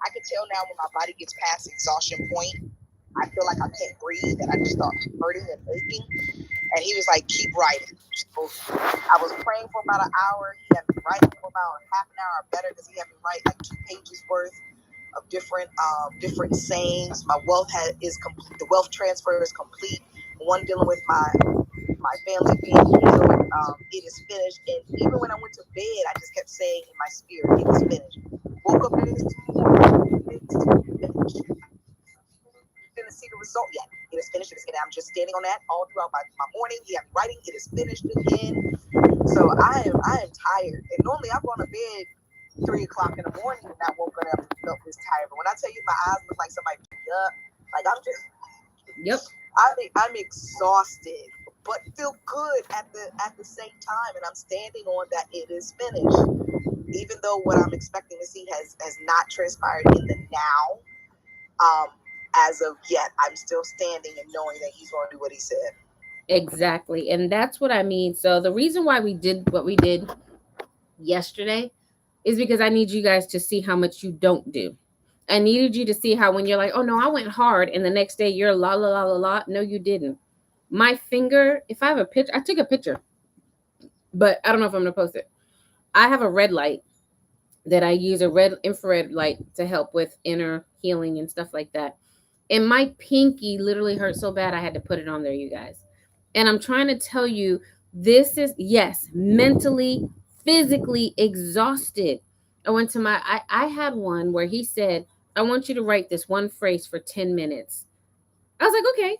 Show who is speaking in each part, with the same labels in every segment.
Speaker 1: I can tell now when my body gets past exhaustion point, I feel like I can't breathe and I just start hurting and aching. And he was like, keep writing. So I was praying for about an hour. He had me writing for about half an hour or better because he had me write like 2 pages worth of different sayings. My is complete. The wealth transfer is complete. One dealing with my family being healed. It is finished. And even when I went to bed, I just kept saying in my spirit, it is finished. Woke up this morning, it's finished. Didn't see the result yet. It is finished. It is finished. I'm just standing on that all throughout my morning. Yeah, I'm writing. It is finished again. So I am tired. And normally I go to bed 3 o'clock in the morning and not woken up and felt this tired. But when I tell you my eyes look like somebody beat me up, like I'm just I'm exhausted, but feel good at the same time. And I'm standing on that it is finished. Even though what I'm expecting to see has not transpired in the now. As of yet, I'm still standing and knowing that he's going to do what he said.
Speaker 2: Exactly. And that's what I mean. So the reason why we did what we did yesterday is because I need you guys to see how much you don't do. I needed you to see how when you're like, oh no, I went hard, and the next day you're la la la la la. No, you didn't. My finger, if I have a picture, I took a picture, but I don't know if I'm gonna post it. I have a red light that I use, a red infrared light to help with inner healing and stuff like that. And my pinky literally hurt so bad I had to put it on there, you guys. And I'm trying to tell you, this is, yes, mentally, physically exhausted. I went to I had one where he said, I want you to write this one phrase for 10 minutes. I was like, okay.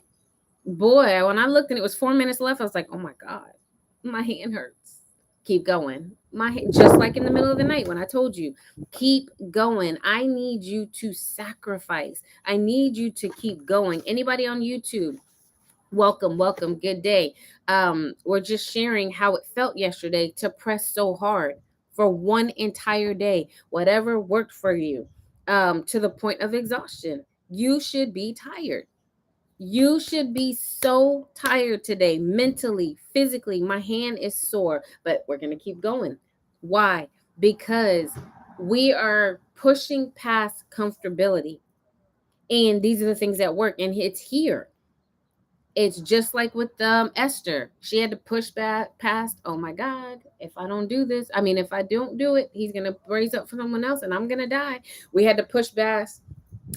Speaker 2: Boy, when I looked and it was 4 minutes left, I was like, oh my God, my hand hurts. Keep going. Just like in the middle of the night when I told you, keep going. I need you to sacrifice. I need you to keep going. Anybody on YouTube, welcome, welcome. Good day. We're just sharing how it felt yesterday to press so hard for one entire day, whatever worked for you, to the point of exhaustion. You should be tired. You should be so tired today, mentally, physically. My hand is sore, but we're going to keep going. Why? Because we are pushing past comfortability. And these are the things that work. And it's here. It's just like with Esther. She had to push back past, oh my God, if I don't do this, I mean, if I don't do it, he's going to raise up for someone else and I'm going to die. We had to push past,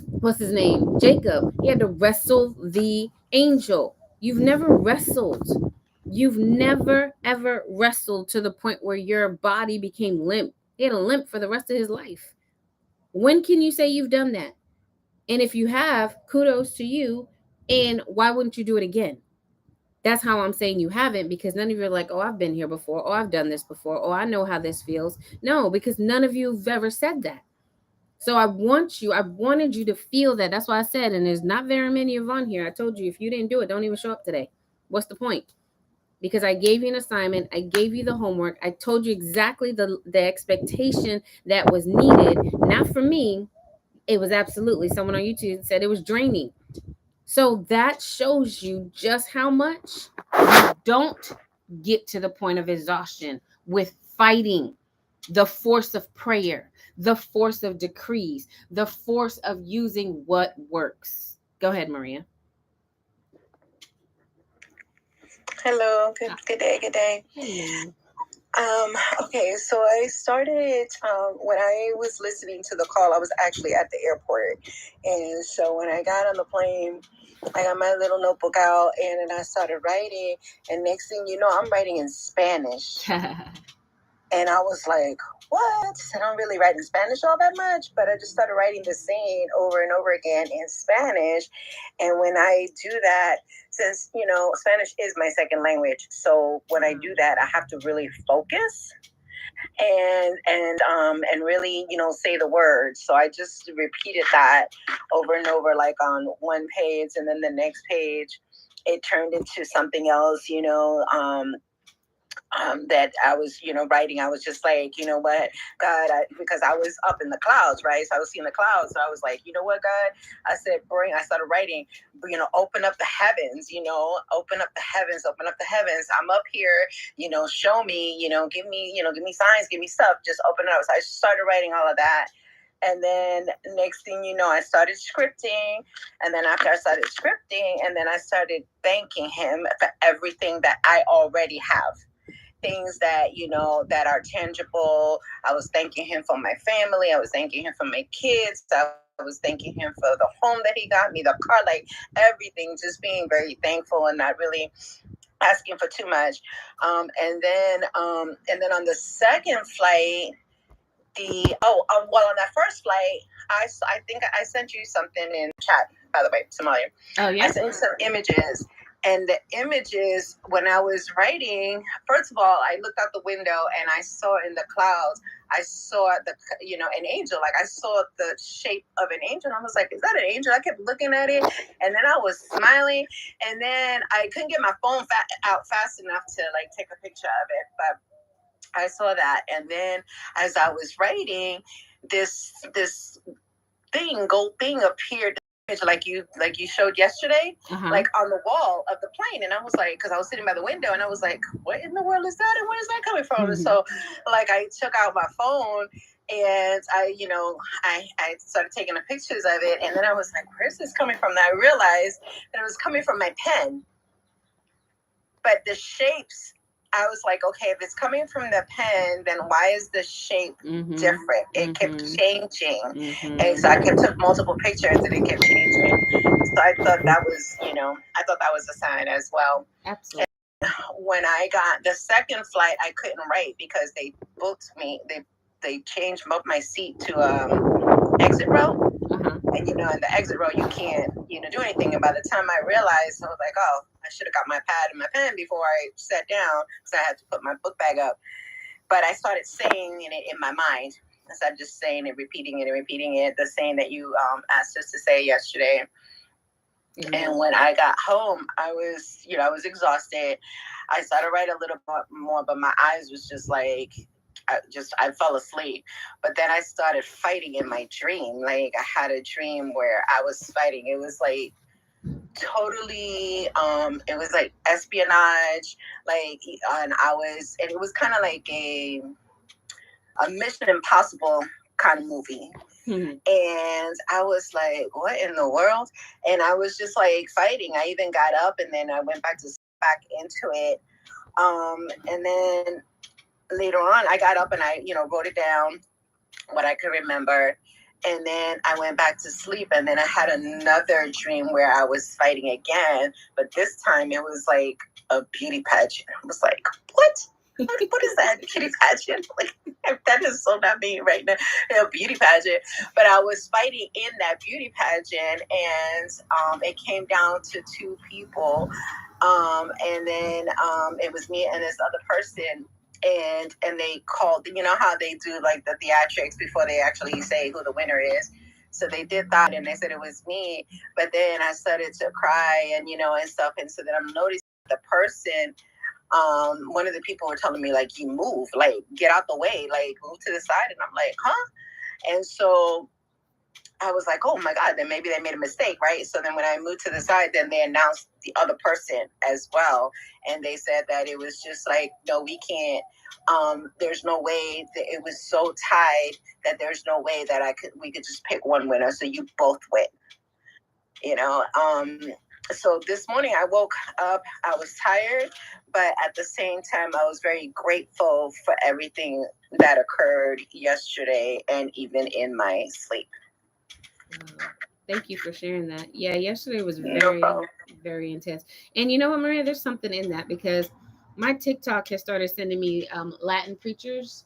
Speaker 2: what's his name? Jacob. He had to wrestle the angel. You've never wrestled. You've never, ever wrestled to the point where your body became limp. He had a limp for the rest of his life. When can you say you've done that? And if you have, kudos to you. And why wouldn't you do it again? That's how I'm saying you haven't, because none of you are like, oh, I've been here before. Oh, I've done this before. Oh, I know how this feels. No, because none of you have ever said that. So I wanted you to feel that. That's why I said, and there's not very many of on here. I told you, if you didn't do it, don't even show up today. What's the point? Because I gave you an assignment. I gave you the homework. I told you exactly the expectation that was needed. Not for me. It was absolutely, someone on YouTube said it was draining. So that shows you just how much you don't get to the point of exhaustion with fighting the force of prayer, the force of decrees, the force of using what works. Go ahead, Maria.
Speaker 3: Hello, good day, good day.
Speaker 2: Hello.
Speaker 3: Okay, so I started when I was listening to the call, I was actually at the airport. And so when I got on the plane, I got my little notebook out and then I started writing. And next thing you know, I'm writing in Spanish. And I was like, what? I don't really write in Spanish all that much, but I just started writing the saying over and over again in Spanish. And when I do that, since, Spanish is my second language. So when I do that, I have to really focus and really, say the words. So I just repeated that over and over, like on one page, and then the next page, it turned into something else, that I was, writing. I was just like, you know what, God, because I was up in the clouds, right? So I was seeing the clouds. So I was like, you know what, God, I started writing, open up the heavens, open up the heavens, open up the heavens. I'm up here, show me, give me signs, give me stuff, just open it up. So I started writing all of that. And then next thing you know, I started scripting. And then after I started scripting, and then I started thanking him for everything that I already have. Things that, you know, that are tangible. I was thanking him for my family. I was thanking him for my kids. I was thanking him for the home that he got me, the car, like everything, just being very thankful and not really asking for too much. And then on the second flight, on that first flight, I think I sent you something in chat, by the way, Somalia.
Speaker 2: Oh yeah.
Speaker 3: I sent you some images, and the images, when I was writing, first of all, I looked out the window and I saw in the clouds, I saw an angel. Like I saw the shape of an angel. And I was like, is that an angel? I kept looking at it, and then I was smiling, and then I couldn't get my phone out fast enough to like take a picture of it, but I saw that. And then as I was writing, this gold thing appeared, like you showed yesterday, like on the wall of the plane. And I was like, because I was sitting by the window, and I was like, what in the world is that? And where is that coming from? And so like I took out my phone, and I started taking the pictures of it. And then I was like, where's this coming from? And I realized that it was coming from my pen. But the shapes, I was like, okay, if it's coming from the pen, then why is the shape different? It kept changing. And so I took multiple pictures, and it kept changing. So I thought that was a sign as well.
Speaker 2: Absolutely.
Speaker 3: And when I got the second flight, I couldn't write because they booked me. They changed my seat to exit row. And in the exit row, you can't do anything. And by the time I realized, I was like, oh, I should have got my pad and my pen before I sat down, because I had to put my book bag up. But I started saying it in my mind. Instead of just saying it, repeating it, the saying that you asked us to say yesterday. And when I got home, I was exhausted. I started writing a little more, but my eyes was just like, I fell asleep. But then I started fighting in my dream. Like I had a dream where I was fighting. It was like totally, it was like espionage, and it was kind of like a Mission Impossible kind of movie. And I was like, what in the world? And I was just like fighting. I even got up, and then I went back into it. And then later on, I got up and I, wrote it down, what I could remember. And then I went back to sleep. And then I had another dream where I was fighting again. But this time it was like a beauty pageant. I was like, what? What is that, beauty pageant? Like, that is so not me right now. A beauty pageant. But I was fighting in that beauty pageant. And it came down to two people. And then it was me and this other person. And they called, how they do like the theatrics before they actually say who the winner is. So they did that, and they said it was me. But then I started to cry and stuff. And so then I'm noticing the person, one of the people were telling me, like, you move, like, get out the way, like, move to the side. And I'm like, huh? And so I was like, oh my God, then maybe they made a mistake, right? So then when I moved to the side, then they announced the other person as well. And they said that it was just like, no, we can't. There's no way that it was so tied that there's no way that we could just pick one winner. So you both win, So this morning I woke up, I was tired, but at the same time, I was very grateful for everything that occurred yesterday and even in my sleep.
Speaker 2: Thank you for sharing that. Yeah, yesterday was very, very intense. And you know what, Maria, there's something in that, because my TikTok has started sending me Latin preachers,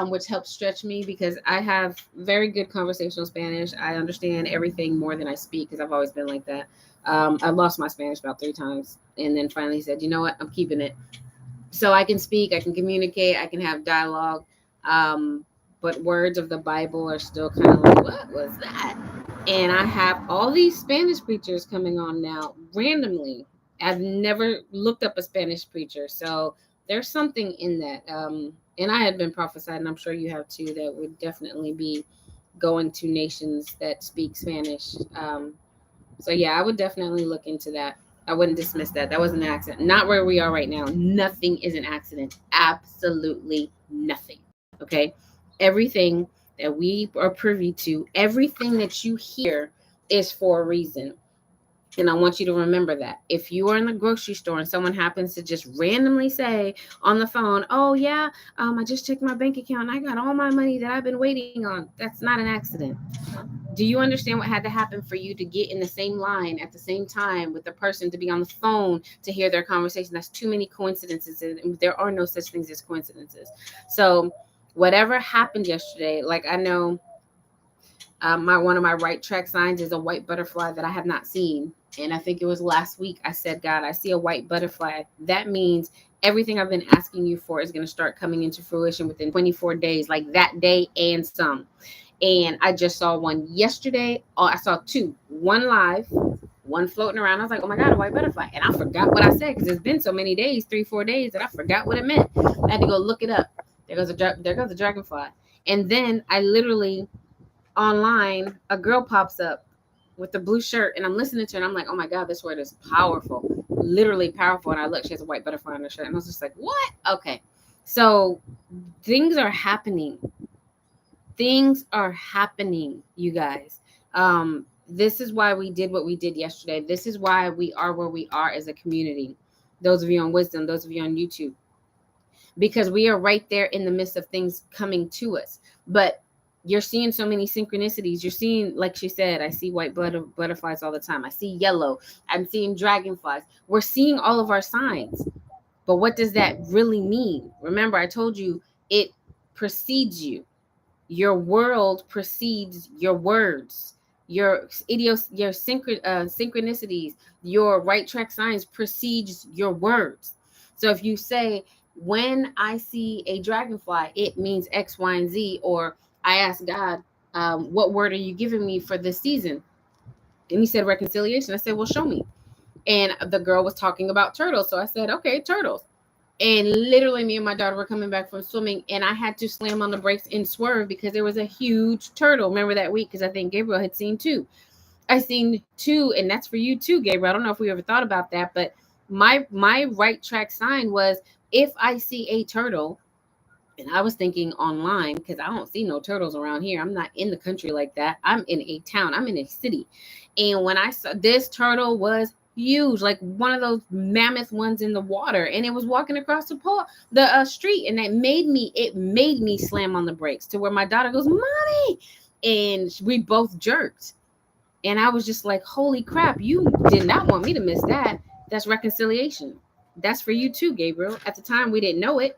Speaker 2: which helps stretch me, because I have very good conversational Spanish. I understand everything more than I speak, because I've always been like that. I lost my Spanish about 3 times, and then finally said, you know what, I'm keeping it. So I can speak, I can communicate, I can have dialogue. But words of the Bible are still kind of like, what was that? And I have all these Spanish preachers coming on now randomly. I've never looked up a Spanish preacher. So there's something in that. And I had been prophesied, and I'm sure you have too, that would definitely be going to nations that speak Spanish. So yeah, I would definitely look into that. I wouldn't dismiss that. That was an accident. Not where we are right now. Nothing is an accident. Absolutely nothing. Okay. Everything that we are privy to, everything that you hear is for a reason. And I want you to remember that. If you are in the grocery store and someone happens to just randomly say on the phone, oh, yeah, I just checked my bank account and I got all my money that I've been waiting on. That's not an accident. Do you understand what had to happen for you to get in the same line at the same time with the person, to be on the phone to hear their conversation? That's too many coincidences, and there are no such things as coincidences. So whatever happened yesterday, like I know one of my right track signs is a white butterfly that I have not seen. And I think it was last week I said, God, I see a white butterfly. That means everything I've been asking you for is going to start coming into fruition within 24 days, like that day and some. And I just saw one yesterday. Oh, I saw two, one live, one floating around. I was like, oh my God, a white butterfly. And I forgot what I said because it's been so many days, 3-4 days, that I forgot what it meant. I had to go look it up. There goes a dragonfly. And then I literally online, a girl pops up with the blue shirt, and I'm listening to her, and I'm like, oh my God, this word is powerful, literally powerful. And I look, she has a white butterfly on her shirt, and I was just like, what? Okay. So things are happening. Things are happening, you guys. This is why we did what we did yesterday. This is why we are where we are as a community. Those of you on Wisdom, those of you on YouTube, because we are right there in the midst of things coming to us. But you're seeing so many synchronicities. You're seeing, like she said, I see white butterflies all the time. I see yellow. I'm seeing dragonflies. We're seeing all of our signs. But what does that really mean? Remember, I told you it precedes you. Your world precedes your words. Your synchronicities, your right track signs precedes your words. So if you say, when I see a dragonfly, it means X, Y, and Z, or I asked God, what word are you giving me for this season? And he said reconciliation. I said, well, show me. And the girl was talking about turtles. So I said, okay, turtles. And literally me and my daughter were coming back from swimming, and I had to slam on the brakes and swerve because there was a huge turtle. Remember that week? Because I think Gabriel had seen two. I seen two, and that's for you too, Gabriel. I don't know if we ever thought about that, but my right track sign was, if I see a turtle, and I was thinking online because I don't see no turtles around here. I'm not in the country like that. I'm in a town. I'm in a city. And when I saw this turtle was huge, like one of those mammoth ones in the water, and it was walking across the street, and it made me slam on the brakes to where my daughter goes, Mommy, and we both jerked. And I was just like, holy crap, you did not want me to miss that. That's reconciliation. That's for you too, Gabriel. At the time, we didn't know it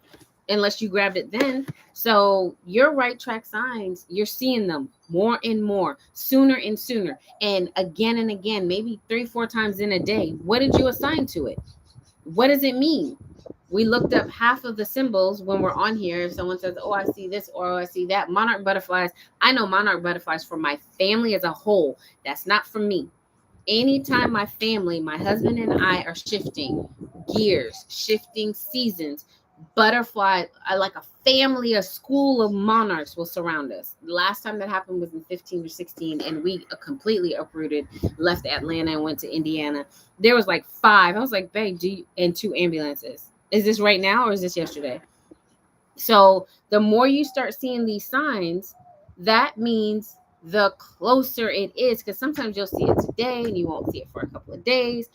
Speaker 2: unless you grabbed it then. So your right track signs, you're seeing them more and more, sooner and sooner, and again, maybe 3-4 times in a day. What did you assign to it? What does it mean? We looked up half of the symbols when we're on here. If someone says, oh, I see this, or oh, I see that. Monarch butterflies. I know monarch butterflies for my family as a whole. That's not for me. Anytime my family, my husband and I are shifting gears, shifting seasons, butterfly, like a family, a school of monarchs will surround us. The last time that happened was in 15 or 16, and we completely uprooted, left Atlanta and went to Indiana. There was like 5. I was like, babe, and 2 ambulances. Is this right now or is this yesterday? So the more you start seeing these signs, that means the closer it is, because sometimes you'll see it today and you won't see it for a couple of days.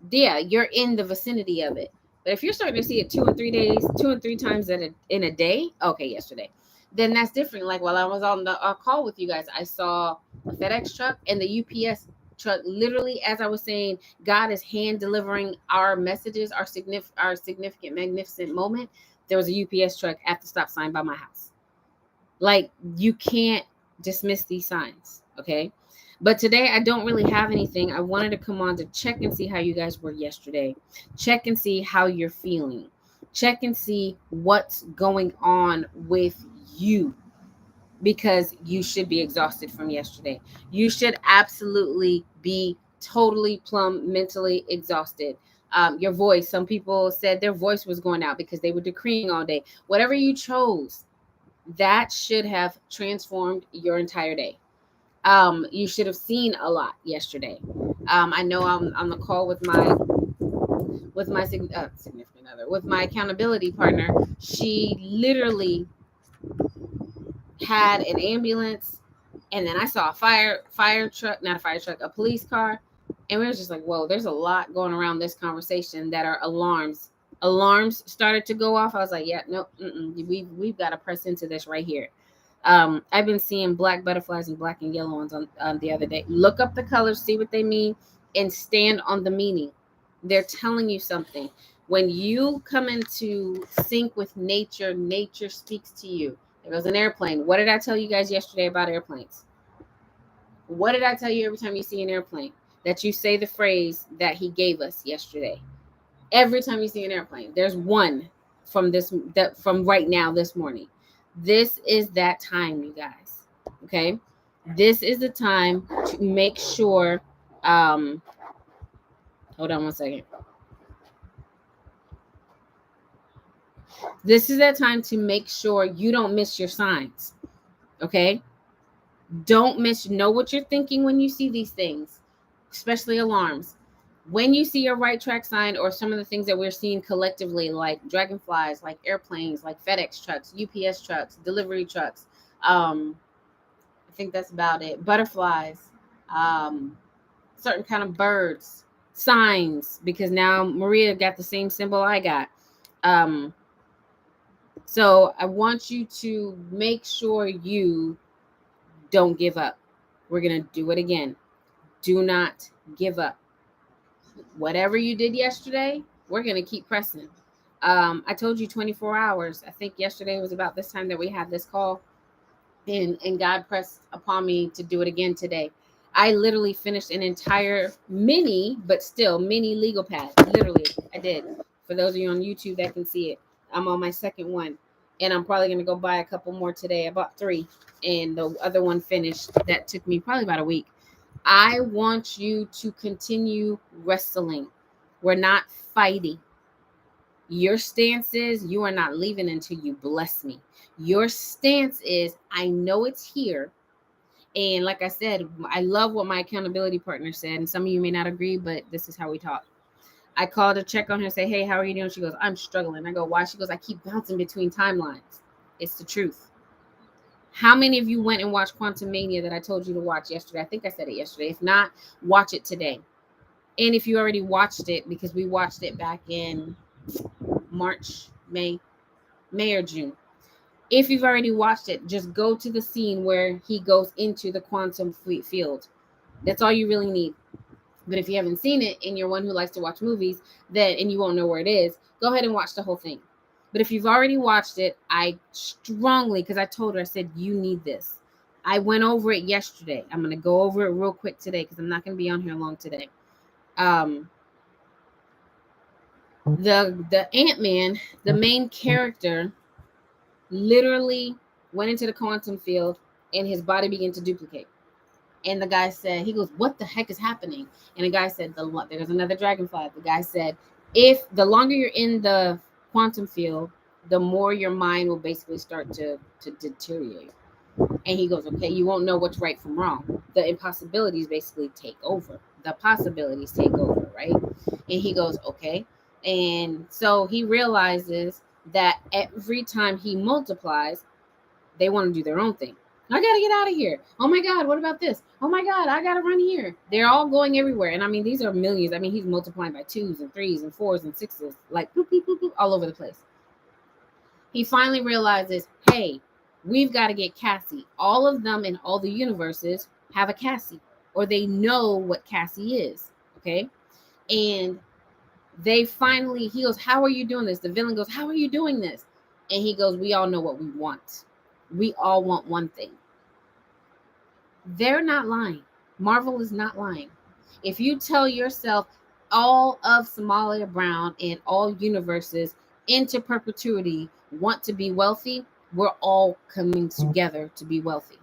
Speaker 2: Yeah, you're in the vicinity of it. But if you're starting to see it 2 and 3 days, 2 and 3 times in a day, okay, yesterday, then that's different. Like while I was on the call with you guys, I saw a FedEx truck and the UPS truck. Literally, as I was saying, God is hand delivering our messages, our significant, magnificent moment. There was a UPS truck at the stop sign by my house. Like, you can't dismiss these signs, okay? But today I don't really have anything. I wanted to come on to check and see how you guys were yesterday. Check and see how you're feeling. Check and see what's going on with you, because you should be exhausted from yesterday. You should absolutely be totally plumb mentally exhausted. Your voice, some people said their voice was going out because they were decreeing all day. Whatever you chose, that should have transformed your entire day. You should have seen a lot yesterday. I know I'm on the call with my significant other, with my accountability partner. She literally had an ambulance, and then I saw a fire truck, not a fire truck, a police car, and we were just like, whoa, there's a lot going around this conversation that are alarms. Alarms started to go off. I was like, yeah, no, we've got to press into this right here. I've been seeing black butterflies and black and yellow ones on the other day. Look up the colors, see what they mean, and stand on the meaning. They're telling you something. When you come into sync with nature, nature speaks to you. There goes an airplane. What did I tell you guys yesterday about airplanes? What did I tell you every time you see an airplane? That you say the phrase that he gave us yesterday. Every time you see an airplane, there's one from right now this morning. This is that time, you guys. Okay? This is the time to make sure. Hold on one second. This is that time to make sure you don't miss your signs. Okay? Don't know what you're thinking when you see these things, especially alarms. When you see your right track sign, or some of the things that we're seeing collectively, like dragonflies, like airplanes, like FedEx trucks, UPS trucks, delivery trucks, I think that's about it. Butterflies, certain kind of birds, signs, because now Maria got the same symbol I got. So I want you to make sure you don't give up. We're going to do it again. Do not give up. Whatever you did yesterday, we're going to keep pressing. I told you 24 hours. I think yesterday was about this time that we had this call, and God pressed upon me to do it again today. I literally finished an entire mini legal pad. Literally, I did. For those of you on YouTube that can see it, I'm on my second one, and I'm probably going to go buy a couple more today. I bought 3, and the other one finished. That took me probably about a week. I want you to continue wrestling. We're not fighting. Your stance is you are not leaving until you bless me. Your stance is I know it's here. And like I said, I love what my accountability partner said. And some of you may not agree, but this is how we talk. I called to check on her and say, hey, how are you doing? She goes, I'm struggling. I go, why? She goes, I keep bouncing between timelines. It's the truth. How many of you went and watched Quantumania that I told you to watch yesterday? I think I said it yesterday. If not, watch it today. And if you already watched it, because we watched it back in March, May or June. If you've already watched it, just go to the scene where he goes into the quantum field. That's all you really need. But if you haven't seen it and you're one who likes to watch movies, and you won't know where it is, go ahead and watch the whole thing. But if you've already watched it, I strongly, because I told her, I said, you need this. I went over it yesterday. I'm going to go over it real quick today because I'm not going to be on here long today. The Ant-Man, the main character, literally went into the quantum field and his body began to duplicate. And the guy said, he goes, what the heck is happening? And the guy said, there's another dragonfly. The guy said, if the longer you're in the quantum field, the more your mind will basically start to deteriorate. And he goes, okay, you won't know what's right from wrong. The impossibilities basically take over. The possibilities take over, right? And he goes, okay. And so he realizes that every time he multiplies, they want to do their own thing. I got to get out of here. Oh my God, what about this? Oh my God, I got to run here. They're all going everywhere. And I mean, these are millions. I mean, he's multiplying by 2s and 3s and 4s and 6s, like boop, boop, boop, boop, all over the place. He finally realizes, hey, we've got to get Cassie. All of them in all the universes have a Cassie, or they know what Cassie is. Okay. And he goes, how are you doing this? The villain goes, how are you doing this? And he goes, we all know what we want. We all want one thing. They're not lying. Marvel is not lying. If you tell yourself all of Somalia Brown and all universes into perpetuity want to be wealthy, we're all coming together to be wealthy.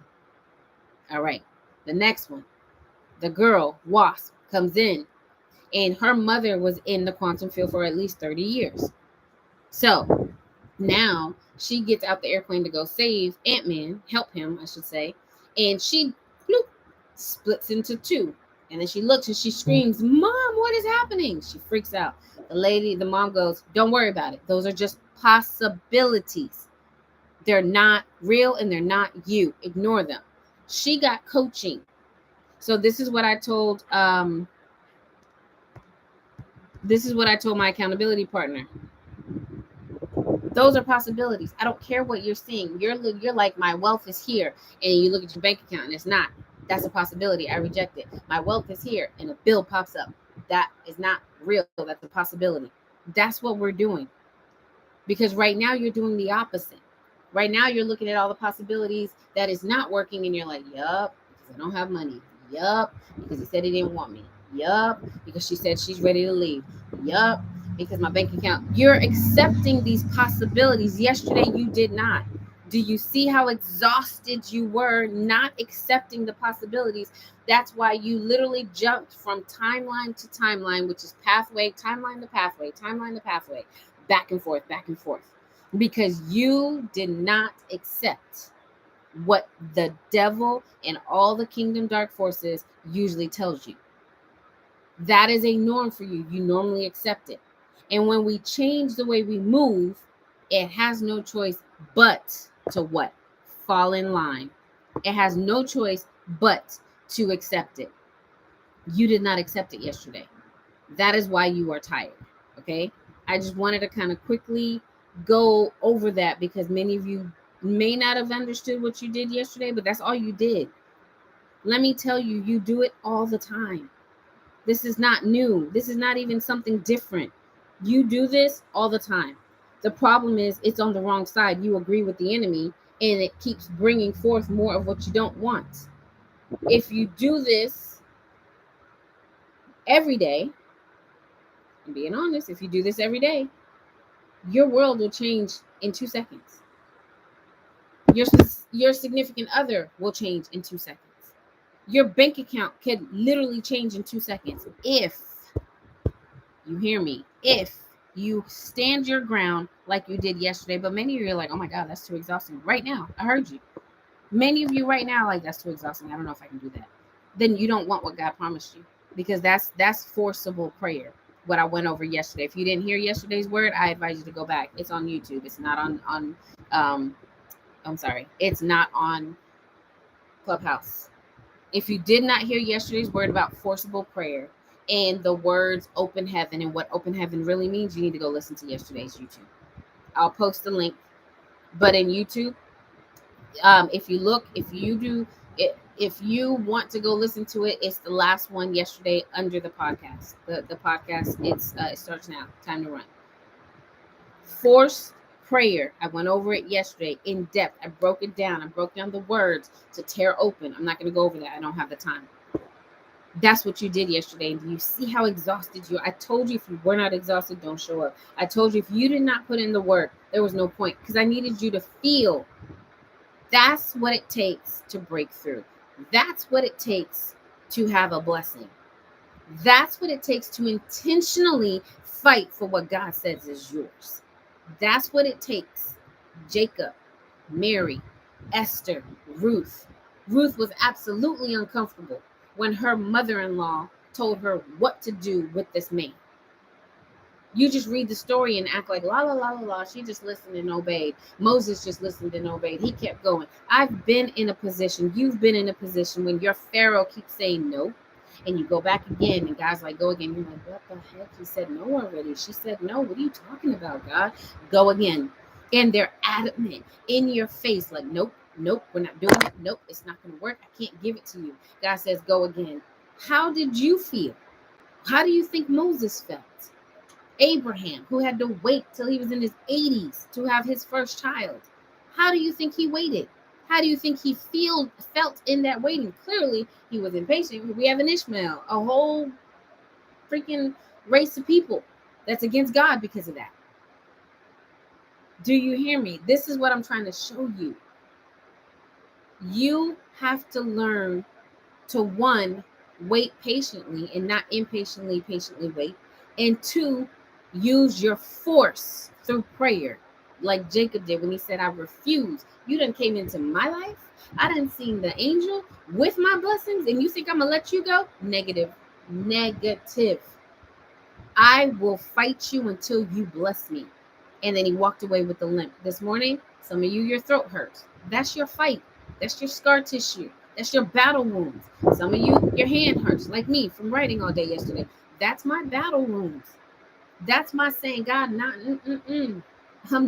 Speaker 2: All right. The next one, the girl, Wasp, comes in, and her mother was in the quantum field for at least 30 years. So now she gets out the airplane to go save Ant-Man, help him, I should say. And she splits into 2. And then she looks and she screams, Mom, what is happening? She freaks out. The mom goes, don't worry about it. Those are just possibilities. They're not real and they're not you. Ignore them. She got coaching. So this is what I told my accountability partner. Those are possibilities. I don't care what you're seeing. You're like, my wealth is here, and you look at your bank account and it's not. That's a possibility. I reject it. My wealth is here and a bill pops up. That is not real. That's a possibility. That's what we're doing. Because right now you're doing the opposite. Right now you're looking at all the possibilities that is not working, and you're like, yup, because I don't have money. Yup, because he said he didn't want me. Yup, because she said she's ready to leave. Yup, because my bank account. You're accepting these possibilities. Yesterday you did not. Do you see how exhausted you were not accepting the possibilities? That's why you literally jumped from timeline to timeline, which is pathway, timeline to pathway, timeline to pathway, back and forth, because you did not accept what the devil and all the kingdom dark forces usually tells you. That is a norm for you. You normally accept it. And when we change the way we move, it has no choice but to what? Fall in line. It has no choice but to accept it. You did not accept it yesterday. That is why you are tired. Okay? I just wanted to kind of quickly go over that, because many of you may not have understood what you did yesterday, but that's all you did. Let me tell you, you do it all the time. This is not new. This is not even something different. You do this all the time. The problem is it's on the wrong side. You agree with the enemy, and it keeps bringing forth more of what you don't want. If you do this every day, I'm being honest, if you do this every day, your world will change in 2 seconds. Your significant other will change in 2 seconds. Your bank account can literally change in 2 seconds if you hear me. If you stand your ground like you did yesterday. But many of you are like, oh my God, that's too exhausting. Right now, I heard you. Many of you right now, like, that's too exhausting. I don't know if I can do that. Then you don't want what God promised you, because that's forcible prayer. What I went over yesterday. If you didn't hear yesterday's word, I advise you to go back. It's on YouTube. It's not on I'm sorry. It's not on Clubhouse. If you did not hear yesterday's word about forcible prayer and the words open heaven and what open heaven really means, you need to go listen to yesterday's YouTube. I'll post the link. But in YouTube, if you want to go listen to it, it's the last one yesterday under the podcast. The podcast, it starts now. Time to run. Forced prayer. I went over it yesterday in depth. I broke it down. I broke down the words to tear open. I'm not going to go over that. I don't have the time. That's what you did yesterday. And do you see how exhausted you are? I told you, if you were not exhausted, don't show up. I told you, if you did not put in the work, there was no point, because I needed you to feel. That's what it takes to break through. That's what it takes to have a blessing. That's what it takes to intentionally fight for what God says is yours. That's what it takes. Jacob, Mary, Esther, Ruth. Ruth was absolutely uncomfortable when her mother-in-law told her what to do with this man. You just read the story and act like la la la la la. She just listened and obeyed. Moses just listened and obeyed. He kept going. I've been in a position, you've been in a position when your Pharaoh keeps saying no, and you go back again, and God's like, go again. You're like, what the heck? He said no already. She said no. What are you talking about, God? Go again. And they're adamant in your face, like, nope, nope, we're not doing it. Nope, it's not going to work. I can't give it to you. God says, go again. How did you feel? How do you think Moses felt? Abraham, who had to wait till he was in his 80s to have his first child. How do you think he waited? How do you think he felt in that waiting? Clearly, he was impatient. We have an Ishmael, a whole freaking race of people that's against God because of that. Do you hear me? This is what I'm trying to show you. You have to learn to, one, wait patiently and not impatiently, patiently wait. And two, use your force through prayer, like Jacob did when he said, I refuse. You done came into my life. I done seen the angel with my blessings, and you think I'm gonna let you go? Negative. I will fight you until you bless me. And then he walked away with the limp. This morning, Some of you, your throat hurts. That's your fight. That's your scar tissue. That's your battle wounds. Some of you, your hand hurts, like me from writing all day yesterday. That's my battle wounds. That's my saying, God, I'm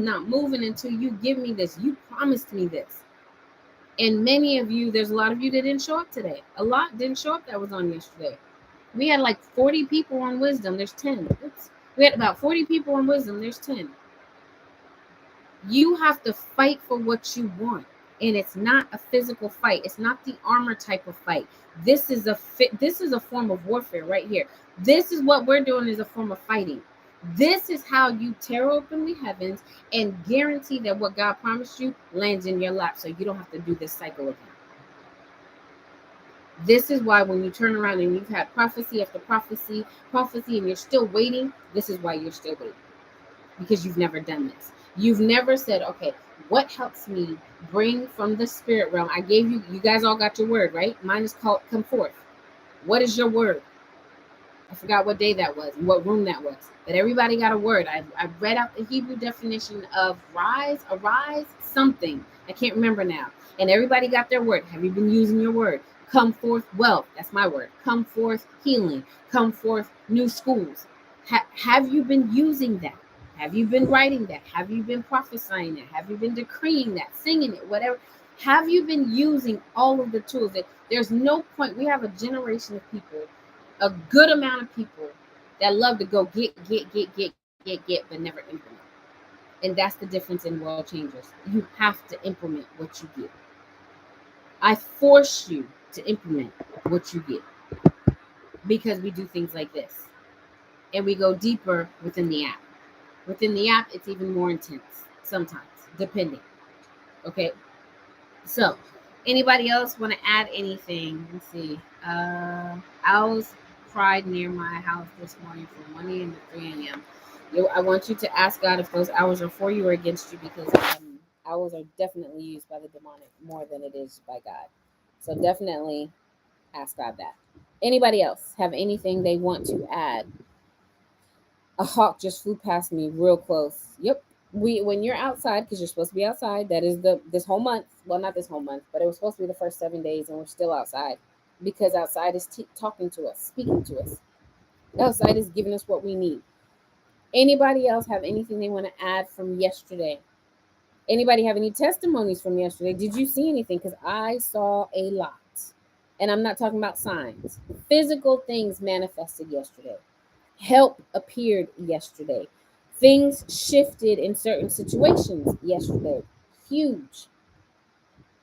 Speaker 2: not moving until you give me this. You promised me this. And many of you, there's a lot of you that didn't show up today. A lot didn't show up that was on yesterday. We had like 40 people on Wisdom. There's 10. Oops. We had about 40 people on Wisdom. There's 10. You have to fight for what you want. And it's not a physical fight. It's not the armor type of fight. This is a form of warfare right here. This is what we're doing, is a form of fighting. This is how you tear open the heavens and guarantee that what God promised you lands in your lap, so you don't have to do this cycle again. This is why when you turn around and you've had prophecy after prophecy, and you're still waiting, this is why you're still waiting. Because you've never done this. You've never said, okay, what helps me bring from the spirit realm? I gave you, you guys all got your word, right? Mine is called come forth. What is your word? I forgot what day that was and what room that was. But everybody got a word. I read out the Hebrew definition of arise, something. I can't remember now. And everybody got their word. Have you been using your word? Come forth wealth. That's my word. Come forth healing. Come forth new schools. Have you been using that? Have you been writing that? Have you been prophesying that? Have you been decreeing that, singing it, whatever? Have you been using all of the tools? That there's no point. We have a generation of people, a good amount of people that love to go get, but never implement. And that's the difference in World Changers. You have to implement what you get. I force you to implement what you get, because we do things like this. And we go deeper within the app. Within the app, it's even more intense sometimes, depending. Okay. So, anybody else want to add anything? Let's see. Owls cried near my house this morning from 1 a.m. to 3 a.m. I want you to ask God if those owls are for you or against you, because owls are definitely used by the demonic more than it is by God. So definitely ask God that. Anybody else have anything they want to add? A hawk just flew past me real close. Yep. When you're outside, because you're supposed to be outside, that is this whole month. Well, not this whole month, but it was supposed to be the first 7 days, and we're still outside, because outside is talking to us, speaking to us. Outside is giving us what we need. Anybody else have anything they want to add from yesterday? Anybody have any testimonies from yesterday? Did you see anything? Because I saw a lot. And I'm not talking about signs. Physical things manifested yesterday. Help appeared yesterday. Things shifted in certain situations yesterday. Huge.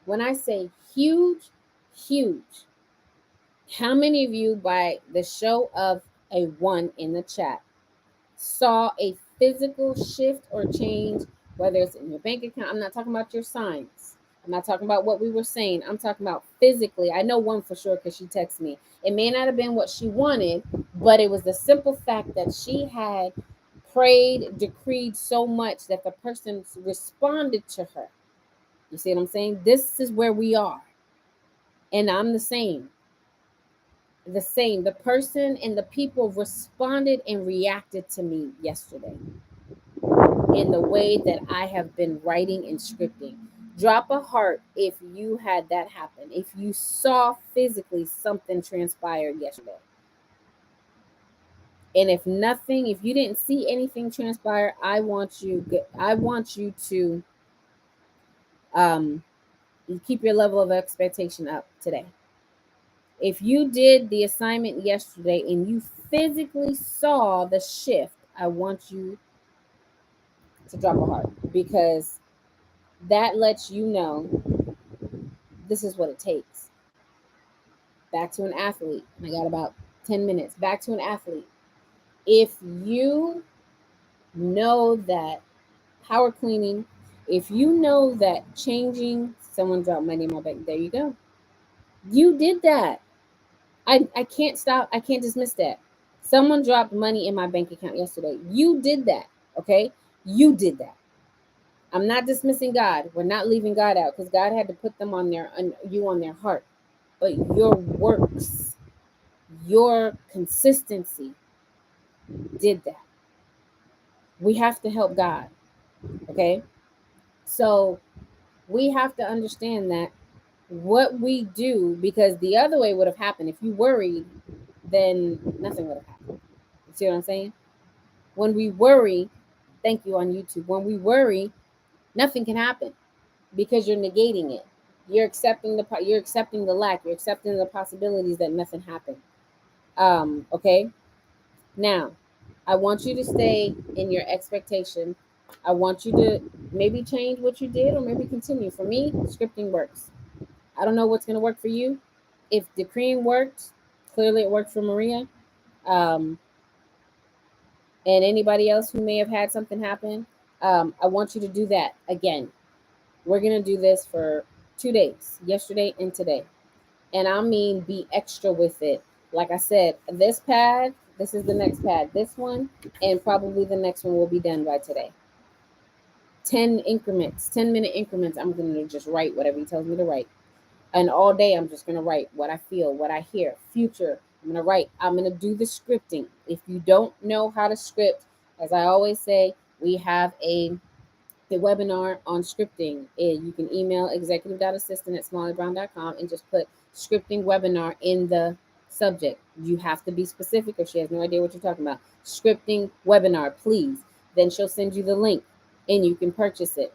Speaker 2: When I say huge, huge. How many of you, by the show of a 1 in the chat, saw a physical shift or change, whether it's in your bank account? I'm not talking about your signs. I'm not talking about what we were saying. I'm talking about physically. I know one for sure because she texted me. It may not have been what she wanted, but it was the simple fact that she had prayed, decreed so much that the person responded to her. You see what I'm saying? This is where we are. And I'm the same. The person and the people responded and reacted to me yesterday in the way that I have been writing and scripting. Drop a heart if you had that happen, if you saw physically something transpire yesterday. And if you didn't see anything transpire, I want you to keep your level of expectation up today. If you did the assignment yesterday and you physically saw the shift, I want you to drop a heart, because that lets you know this is what it takes. Back to an athlete. I got about 10 minutes. Back to an athlete. If you know that power cleaning, if you know that changing, someone dropped money in my bank. There you go. You did that. I can't stop. I can't dismiss that. Someone dropped money in my bank account yesterday. You did that. Okay. You did that. I'm not dismissing God. We're not leaving God out, because God had to put them on their heart. But your works, your consistency did that. We have to help God. Okay. So we have to understand that what we do, because the other way would have happened. If you worried, then nothing would have happened. You see what I'm saying? When we worry, thank you on YouTube. When we worry, nothing can happen because you're negating it. You're accepting the lack. You're accepting the possibilities that nothing happened. Okay. Now, I want you to stay in your expectation. I want you to maybe change what you did or maybe continue. For me, scripting works. I don't know what's going to work for you. If decreeing worked, clearly it worked for Maria. Um, and anybody else who may have had something happen, I want you to do that again. We're going to do this for 2 days, yesterday and today. And I mean, be extra with it. Like I said, this pad, this is the next pad. This one, and probably the next one will be done by today. 10 increments, 10-minute increments. I'm going to just write whatever he tells me to write. And all day, I'm just going to write what I feel, what I hear, future. I'm going to write. I'm going to do the scripting. If you don't know how to script, as I always say, we have a webinar on scripting. You can email executive.assistant@smallybrown.com and just put scripting webinar in the subject. You have to be specific or she has no idea what you're talking about. Scripting webinar, please. Then she'll send you the link and you can purchase it.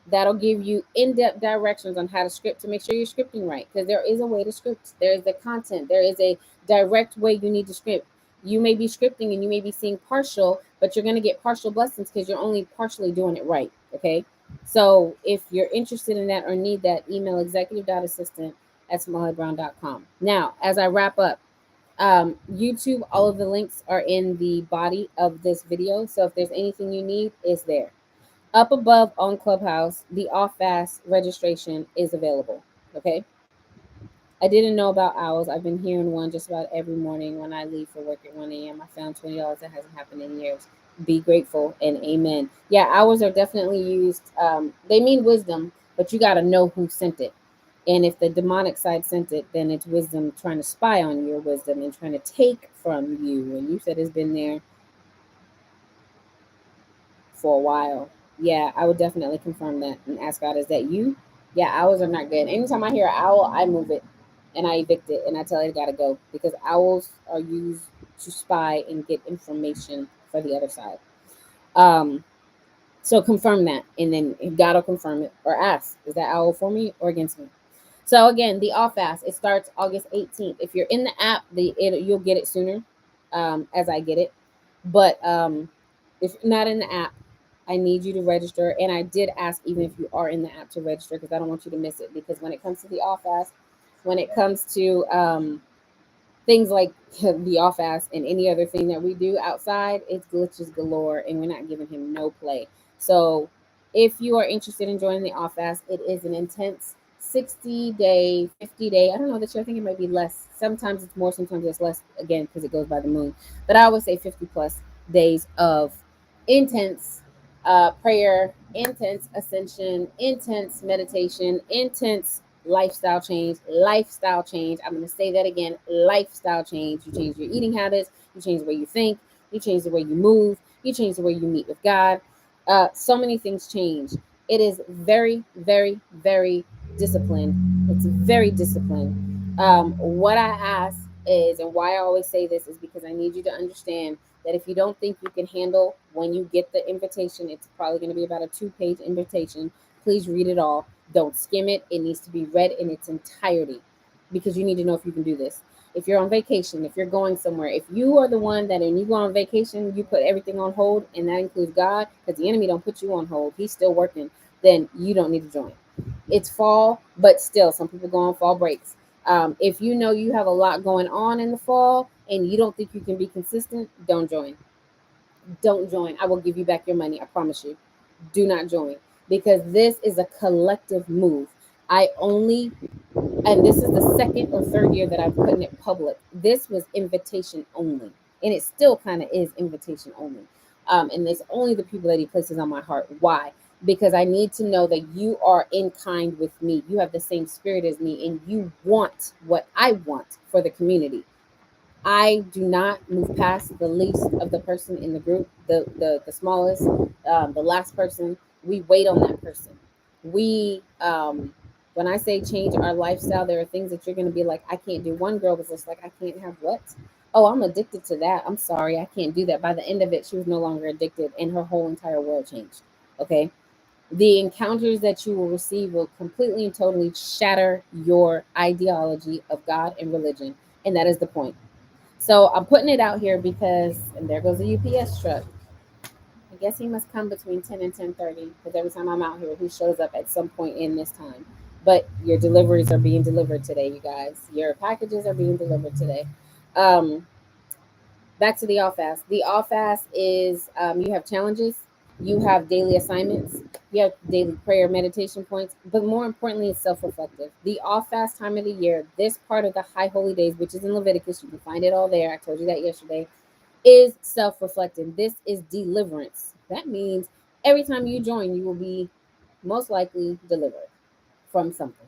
Speaker 2: That'll give you in-depth directions on how to script to make sure you're scripting right, because there is a way to script. There is the content. There is a direct way you need to script. You may be scripting and you may be seeing partial, but you're going to get partial blessings because you're only partially doing it right. Okay. So if you're interested in that or need that, email executive.assistant@smallybrown.com. Now, as I wrap up, YouTube, all of the links are in the body of this video. So if there's anything you need, it's there. Up above on Clubhouse, the off fast registration is available. Okay. I didn't know about owls. I've been hearing one just about every morning when I leave for work at 1 a.m. I found $20. That hasn't happened in years. Be grateful and amen. Yeah, hours are definitely used. They mean wisdom, but you got to know who sent it. And if the demonic side sent it, then it's wisdom trying to spy on your wisdom and trying to take from you. And you said it's been there for a while. Yeah, I would definitely confirm that and ask God, is that you? Yeah, owls are not good. Anytime I hear an owl, I move it and I evict it and I tell it gotta go, because owls are used to spy and get information for the other side. So confirm that, and then God will confirm it, or ask, is that owl for me or against me? So again, the off fast, it starts August 18th. If you're in the app, you'll get it sooner, as I get it. But if you're not in the app, I need you to register. And I did ask, even if you are in the app, to register, because I don't want you to miss it. Because when it comes to the off fast, when it comes to things like the off fast and any other thing that we do outside, it's glitches galore, and we're not giving him no play. So if you are interested in joining the off fast, it is an intense 60-day, 50-day. I don't know this year. I think it might be less. Sometimes it's more, sometimes it's less, again, because it goes by the moon. But I would say 50 plus days of intense prayer, intense ascension, intense meditation, intense lifestyle change. I'm going to say that again. Lifestyle change. You change your eating habits. You change the way you think. You change the way you move. You change the way you meet with God. So many things change. It is very, very, very disciplined. It's very disciplined. What I ask is, and why I always say this, is because I need you to understand that if you don't think you can handle, when you get the invitation, it's probably going to be about a 2-page invitation. Please read it all. Don't skim it. It needs to be read in its entirety, because you need to know if you can do this. If you're on vacation, if you're going somewhere, if you are the one that, when you go on vacation, you put everything on hold, and that includes God, because the enemy don't put you on hold. He's still working. Then you don't need to join. It's fall, but still, some people go on fall breaks. If you know you have a lot going on in the fall and you don't think you can be consistent, don't join. Don't join. I will give you back your money. I promise you. Do not join, because this is a collective move. And this is the second or third year that I've put it public. This was invitation only, and it still kind of is invitation only. And it's only the people that he places on my heart. Why? Because I need to know that you are in kind with me. You have the same spirit as me, and you want what I want for the community. I do not move past the least of the person in the group, the smallest, the last person. We wait on that person. We when I say change our lifestyle, there are things that you're going to be like, I can't do. One girl was just like, I can't have what? Oh, I'm addicted to that. I'm sorry, I can't do that. By the end of it, she was no longer addicted, and her whole entire world changed. Okay, the encounters that you will receive will completely and totally shatter your ideology of God and religion, and that is the point. So I'm putting it out here because, and there goes the UPS truck. I guess he must come between 10 and 10:30 because every time I'm out here, he shows up at some point in this time. But your deliveries are being delivered today, you guys. Your packages are being delivered today. Um, Back to the all fast. The all fast is you have challenges, you have daily assignments, you have daily prayer meditation points, but more importantly, it's self reflective. The all fast time of the year, this part of the high holy days, which is in Leviticus, you can find it all there. I told you that yesterday, is self reflecting. This is deliverance. That means every time you join, you will be most likely delivered from something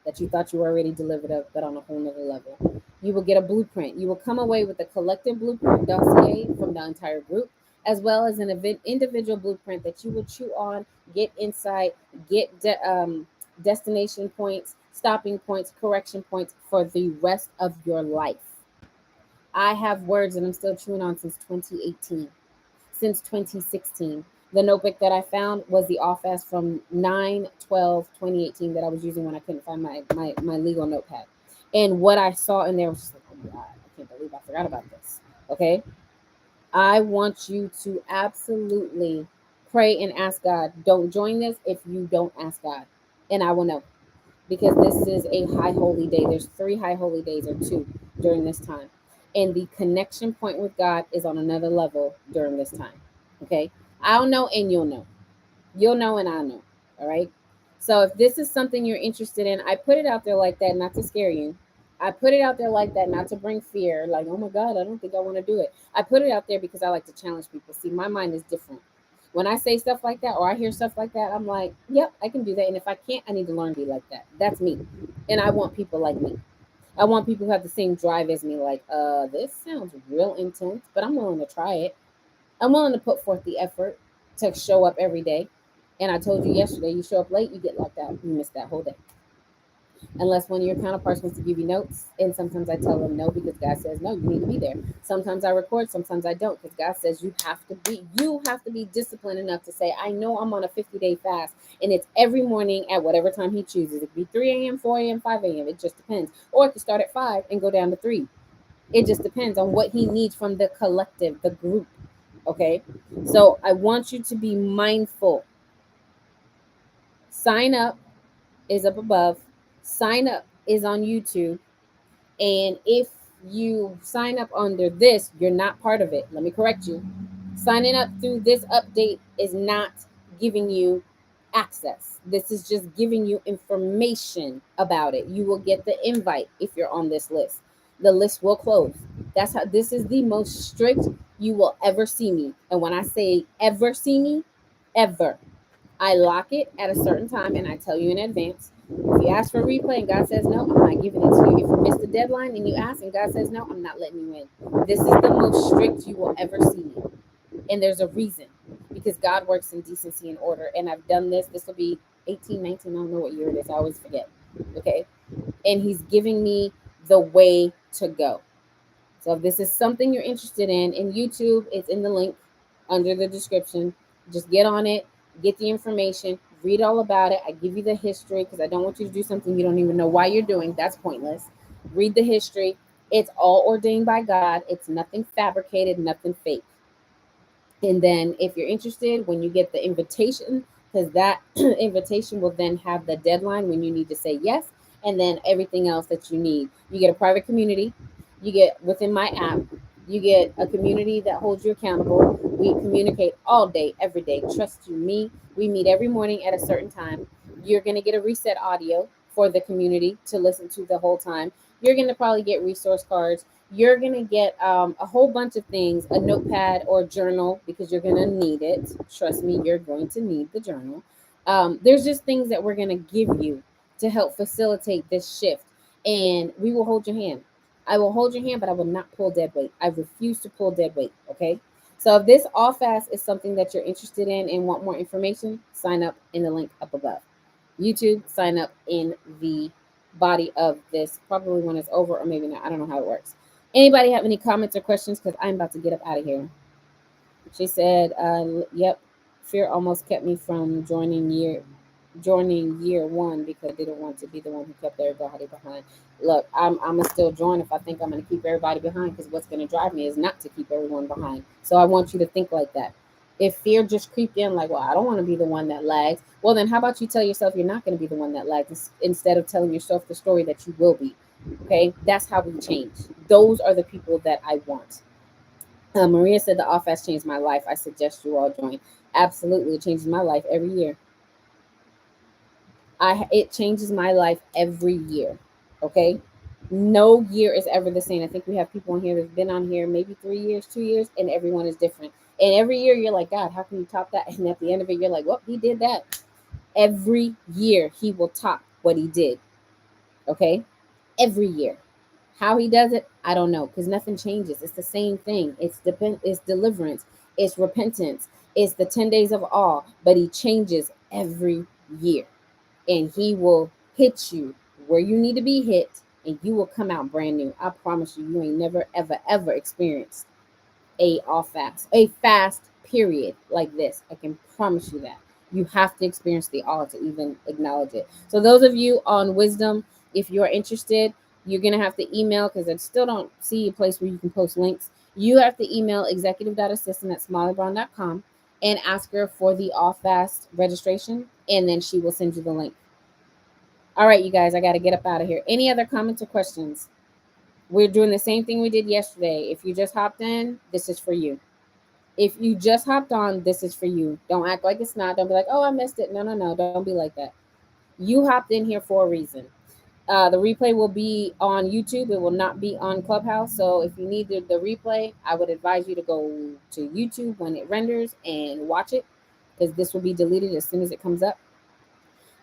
Speaker 2: that you thought you were already delivered of, but on a whole nother level. You will get a blueprint. You will come away with a collective blueprint dossier from the entire group, as well as an individual blueprint that you will chew on, get insight, get destination points, stopping points, correction points for the rest of your life. I have words that I'm still chewing on since 2018, since 2016. The notebook that I found was the office from 9/12/2018 that I was using when I couldn't find my legal notepad. And what I saw in there was just like, oh my God, I can't believe I forgot about this. Okay. I want you to absolutely pray and ask God. Don't join this if you don't ask God. And I will know because this is a high holy day. There's 3 high holy days or 2 during this time. And the connection point with God is on another level during this time. Okay. I'll know and you'll know. You'll know and I know. All right. So if this is something you're interested in, I put it out there like that, not to scare you. I put it out there like that, not to bring fear, like, oh my God, I don't think I want to do it. I put it out there because I like to challenge people. See, my mind is different. When I say stuff like that or I hear stuff like that, I'm like, yep, I can do that. And if I can't, I need to learn to be like that. That's me. And I want people like me. I want people who have the same drive as me, like, this sounds real intense, but I'm willing to try it. I'm willing to put forth the effort to show up every day. And I told you yesterday, you show up late, you get locked out. You miss that whole day. Unless one of your counterparts wants to give you notes. And sometimes I tell them no because God says no, you need to be there. Sometimes I record, sometimes I don't, because God says you have to be disciplined enough to say, I know I'm on a 50-day fast and it's every morning at whatever time he chooses. It could be 3 a.m., 4 a.m., 5 a.m. It just depends. Or it could start at 5 and go down to 3. It just depends on what he needs from the collective, the group. Okay. So I want you to be mindful. Sign up is up above. Sign up is on YouTube. And if you sign up under this, you're not part of it. Let me correct you. Signing up through this update is not giving you access. This is just giving you information about it. You will get the invite if you're on this list. The list will close. That's how this is the most strict you will ever see me. And when I say ever see me, ever, I lock it at a certain time and I tell you in advance. If you ask for a replay and God says no, I'm not giving it to you. If you miss the deadline and you ask and God says no, I'm not letting you in. This is the most strict you will ever see me. And there's a reason, because God works in decency and order. And I've done this. This will be 18, 19. I don't know what year it is. I always forget. Okay. And he's giving me the way to go. So if this is something you're interested in YouTube, it's in the link under the description. Just get on it, get the information, read all about it. I give you the history because I don't want you to do something you don't even know why you're doing. That's pointless. Read the history. It's all ordained by God. It's nothing fabricated, nothing fake. And then if you're interested, when you get the invitation, because that invitation will then have the deadline when you need to say yes, and then everything else that you need. You get a private community, you get within my app, you get a community that holds you accountable. We communicate all day, every day. Trust you, me. We meet every morning at a certain time. You're going to get a reset audio for the community to listen to the whole time. You're going to probably get resource cards. You're going to get a whole bunch of things, a notepad or journal, because you're going to need it. Trust me, you're going to need the journal. There's just things that we're going to give you to help facilitate this shift. And we will hold your hand. I will hold your hand, but I will not pull dead weight. I refuse to pull dead weight. Okay. So if this all fast is something that you're interested in and want more information, sign up in the link up above. YouTube, sign up in the body of this, probably when it's over, or maybe not. I don't know how it works. Anybody have any comments or questions? Because I'm about to get up out of here. She said, "Yep, fear almost kept me from joining year one because I didn't want to be the one who kept everybody behind. Look, I'm gonna still join if I think I'm gonna keep everybody behind, because what's gonna drive me is not to keep everyone behind. So I want you to think like that. If fear just creeped in, like, well, I don't want to be the one that lags. Well, then how about you tell yourself you're not going to be the one that lags instead of telling yourself the story that you will be? Okay, that's how we change. Those are the people that I want. Maria said the off has changed my life. I suggest you all join. Absolutely, it changes my life every year. It changes my life every year. Okay, no year is ever the same. I think we have people on here that's been on here maybe 3 years, 2 years, and everyone is different. And every year you're like, God, how can you top that? And at the end of it, you're like, well, he did that. Every year he will top what he did. Okay, every year. How he does it, I don't know, because nothing changes. It's the same thing. It's deliverance. It's repentance. It's the 10 days of awe. But he changes every year, and he will hit you where you need to be hit, and you will come out brand new. I promise you, you ain't never, ever, ever experienced a fast period like this. I can promise you that. You have to experience the awe to even acknowledge it. So those of you on Wisdom, if you're interested, you're gonna have to email, because I still don't see a place where you can post links. You have to email executive.assistant@smallybrown.com and ask her for the all fast registration, and then she will send you the link. All right, you guys, I got to get up out of here. Any other comments or questions? We're doing the same thing we did yesterday. If you just hopped in, this is for you. If you just hopped on, this is for you. Don't act like it's not. Don't be like, oh, I missed it. No, no, no. Don't be like that. You hopped in here for a reason. The replay will be on YouTube. It will not be on Clubhouse. So if you need the replay, I would advise you to go to YouTube when it renders and watch it, because this will be deleted as soon as it comes up.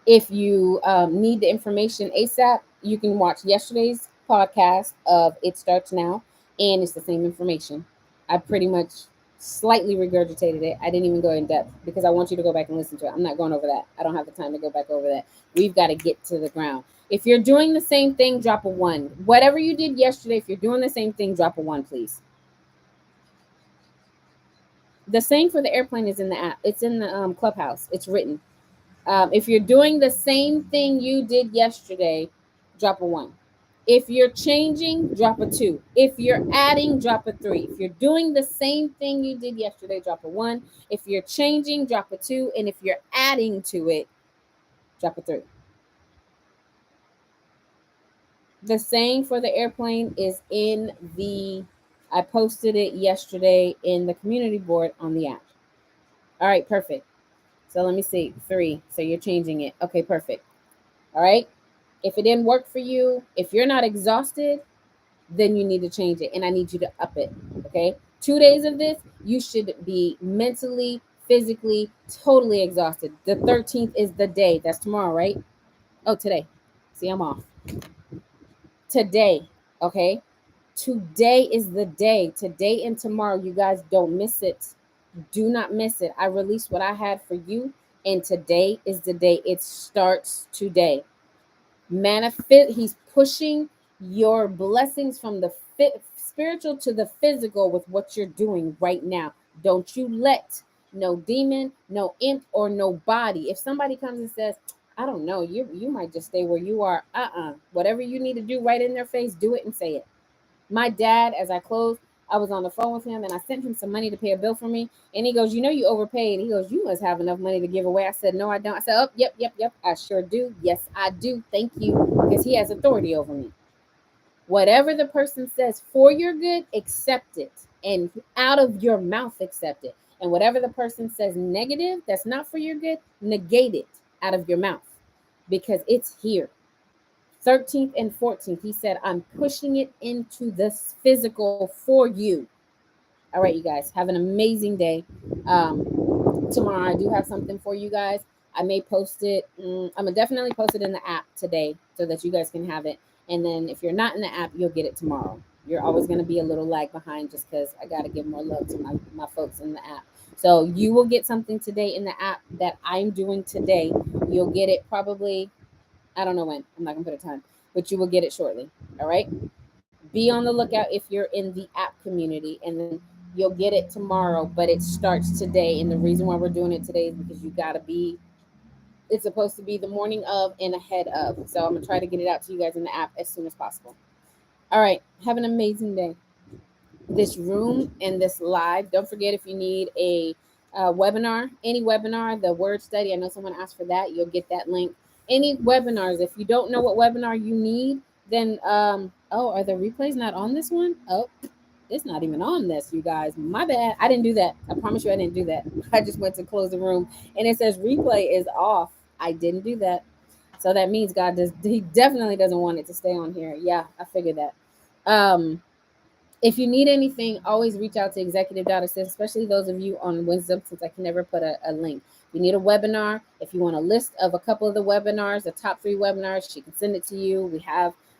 Speaker 2: If you need the information ASAP, you can watch yesterday's podcast of It Starts Now, and it's the same information. I pretty much slightly regurgitated it. I didn't even go in depth because I want you to go back and listen to it. I'm not going over that. I don't have the time to go back over that. We've got to get to the ground. If you're doing the same thing, drop a 1. Whatever you did yesterday, if you're doing the same thing, drop a 1, please. The same for the airplane is in the app. It's in the Clubhouse. It's written. If you're doing the same thing you did yesterday, drop a 1. If you're changing, drop a 2. If you're adding, drop a 3. If you're doing the same thing you did yesterday, drop a 1. If you're changing, drop a 2. And if you're adding to it, drop a 3. The same for the airplane is in I posted it yesterday in the community board on the app. All right, perfect. So let me see, 3. So you're changing it. Okay, perfect. All right. If it didn't work for you, if you're not exhausted, then you need to change it. And I need you to up it. Okay. 2 days of this, you should be mentally, physically, totally exhausted. The 13th is the day. That's tomorrow, right? Oh, today. See, I'm off. Today. Okay. Today is the day. Today and tomorrow. You guys don't miss it. Do not miss it. I released what I had for you, and today is the day. It starts today. Manifest. He's pushing your blessings from the spiritual to the physical with what you're doing right now. Don't you let no demon, no imp, or nobody. If somebody comes and says, I don't know, you might just stay where you are. Whatever you need to do right in their face, do it and say it. My dad, as I closed, I was on the phone with him and I sent him some money to pay a bill for me. And he goes, you know, you overpaid. He goes, you must have enough money to give away. I said, no, I don't. I said, oh, yep. I sure do. Yes, I do. Thank you. Because he has authority over me. Whatever the person says for your good, accept it. And out of your mouth, accept it. And whatever the person says negative, that's not for your good, negate it out of your mouth. Because it's here. 13th and 14th, he said, I'm pushing it into this physical for you. All right, you guys, have an amazing day. Tomorrow, I do have something for you guys. I may post it. I'm going to definitely post it in the app today so that you guys can have it. And then if you're not in the app, you'll get it tomorrow. You're always going to be a little lag behind just because I got to give more love to my folks in the app. So you will get something today in the app that I'm doing today. You'll get it probably, I don't know when. I'm not going to put a time, but you will get it shortly. All right. Be on the lookout if you're in the app community, and then you'll get it tomorrow, but it starts today. And the reason why we're doing it today is because you got to be, it's supposed to be the morning of and ahead of. So I'm going to try to get it out to you guys in the app as soon as possible. All right. Have an amazing day. This room and this live, don't forget, if you need a webinar, any webinar, the word study, I know someone asked for that, you'll get that link. Any webinars, if you don't know what webinar you need, then oh, are the replays not on this one? Oh, it's not even on this, you guys. My bad. I didn't do that. I promise you I didn't do that. I just went to close the room and it says replay is off. I didn't do that. So that means he definitely doesn't want it to stay on here. Yeah, I figured that. If you need anything, always reach out to Executive Assist, especially those of you on Wisdom, since I can never put a link. If you need a webinar, if you want a list of a couple of the webinars, the top 3 webinars, she can send it to you.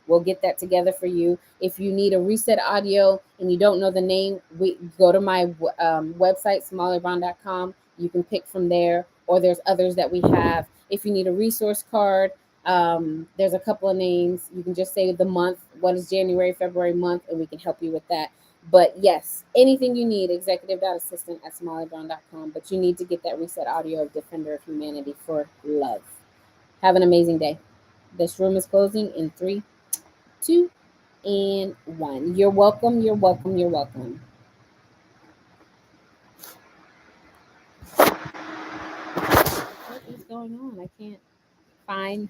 Speaker 2: We'll get that together for you. If you need a reset audio and you don't know the name, we go to my website, SmalleyBond.com. You can pick from there, or there's others that we have. If you need a resource card, there's a couple of names. You can just say the month, what is January, February month, and we can help you with that. But yes, anything you need, executive.assistant at SmalleyBrown.com. But you need to get that reset audio of Defender of Humanity for love. Have an amazing day. This room is closing in 3, 2, and 1. You're welcome. You're welcome. You're welcome. What is going on? I can't find